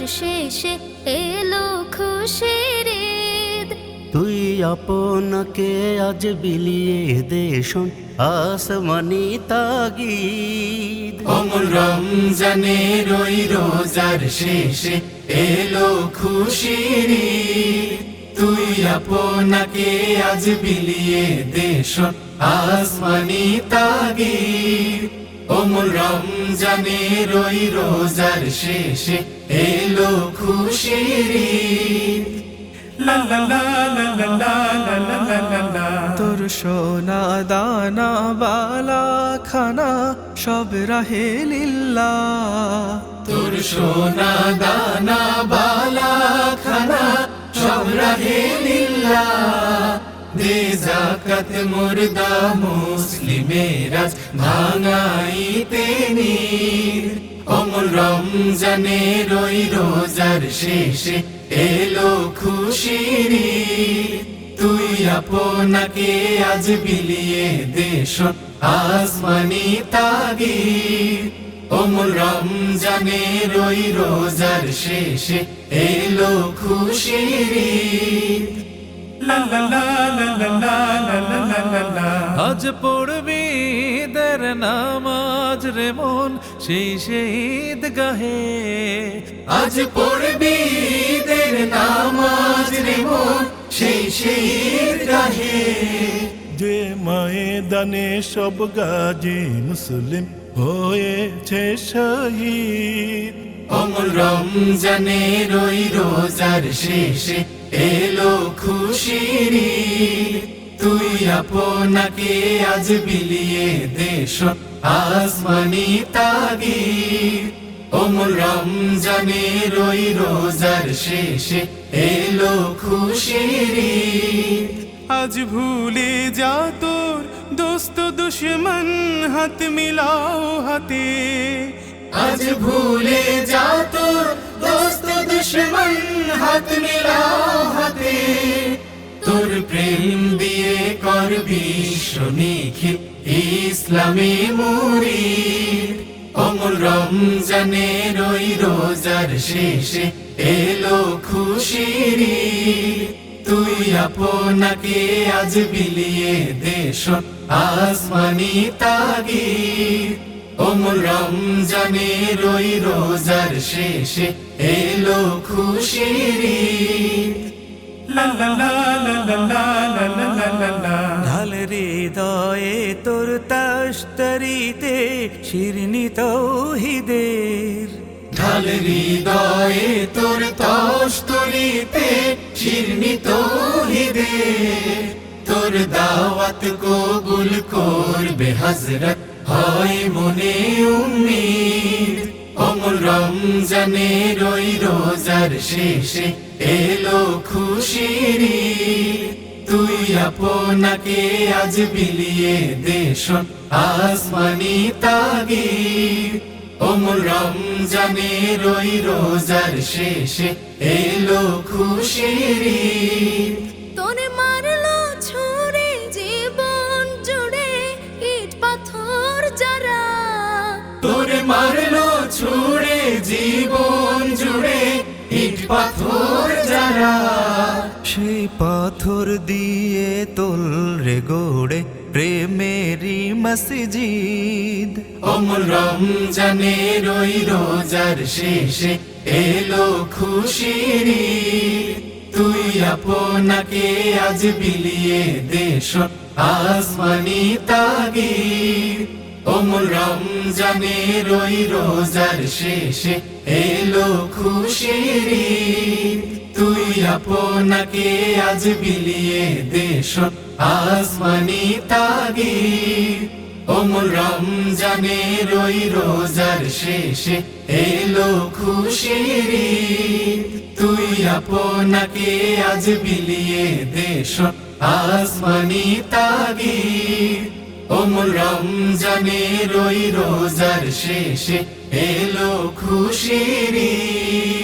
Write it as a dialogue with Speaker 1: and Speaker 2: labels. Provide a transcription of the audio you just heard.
Speaker 1: শেষে এলো খুশির ঈদ।
Speaker 2: তুই আপনাকে আজ বিলিয়ে দে শোন আসমানি তাগিদ।
Speaker 3: অমল রমজানের ওই রোজার শেষে এলো খুশির ঈদ। তুই আপনাকে আজ বিলিয়ে দে শোন আসমানি তাগিদ। অমল রমজানের ওই রোজার শেষে এলো খুশির ঈদ। লা লা লা লা লা লা লা লা লা লা।
Speaker 4: তোর সোনা দানা বালা খানা সব রাহে লিল্লাহ।
Speaker 3: তোর সোনা দানা বালা খানা সব রাহে লিল্লাহ। দে যাকাত মুর্দা মুসলিমেরা ভাঙাইতে নীর। অমল রমজানের ওই রোজার শেষে এলো খুশির ঈদ। তুই আপনাকে আজ বিলিয়ে দে শোন আসমানি তাগিদ। অমল রমজানের ওই রোজার শেষে এলো খুশির ঈদ। লা লা লা লা লা লা লা লা লা লা।
Speaker 4: আজ পড়বি দের নামাজ রে মন সেই শহীদ গাহে।
Speaker 3: আজ পড়বি ঈদের নামাজ রে মন সেই শহীদ গাহে।
Speaker 5: যে ময়দানে সব গাজী মুসলিম হয়েছে শহীদ।
Speaker 3: অমল রমজানের ওই রোজার শেষে এলো খুশির ঈদ। তুই আপনাকে আজ বিলিয়ে দে শোন আসমানি তাগিদ। অমল রমজানের ওই রোজার শেষে এলো খুশির ঈদ।
Speaker 4: আজ ভুলে যা তোর দোস্ত দুশ্মন হাত মিলাও হাতে।
Speaker 3: আজ ভুলে যা তোর দোস্ত দুশ্মন হাত মিলাও হাতে। তোর প্রেম দিয়ে করবি নিখিল ইসলামী মুরিদ। অমল রমজানের ওই রোজার শেষে এলো খুশির ঈদ। তুই আপনাকে আজ বিলিয়ে দে শোন আসমানি তাগিদ। অমল রমজানের ওই রোজার শেষে এলো খুশির ঈদ। লা লা লা লা লা লা লা লা লা লা।
Speaker 4: ঢাল হৃদয়ে তোর তাশতরিতে শিরনি তৌহিদের।
Speaker 3: ঢাল হৃদয়ে তোর তস্তরিতে শিরনি তৌহিদের। তোর দাওয়াত কবুল করবে হযরত হয় মনে উম্মিদ। অমল রমজানের ওই রোজার শেষে এলো খুশির ঈদ। তুই আপনাকে আজ বিলিয়ে দে শোন আসমানি তাগিদ। অমল রমজানের ওই রোজার শেষে এলো খুশির ঈদ।
Speaker 1: তোর মারলো ছুড়ে জীবন জুড়ে ইট পাথর যারা।
Speaker 3: তোর মারলো ছুড়ে জীবন জুড়ে ইট পাথর যারা।
Speaker 4: সেই পাথর দিয়ে তোল রে গোড়ে প্রেমেরি মসজিদ।
Speaker 3: অমল রমজানের ওই রোজার শেষে এলো খুশির ঈদ। তুই আপনাকে আজ বিলিয়ে দে শোন আসমানি তাগিদ। অমল রমজানের ওই রোজার শেষে এলো খুশির ঈদ। তুই আপনাকে আজ বিলিয়ে দে শোন আসমানি তাগিদ। অমল রমজানের ওই রোজার শেষে এলো খুশির ঈদ। তুই আপনাকে আজ বিলিয়ে দে শোন আসমানি তাগিদ। অমল রমজানের ওই রোজার শেষে এলো খুশির ঈদ।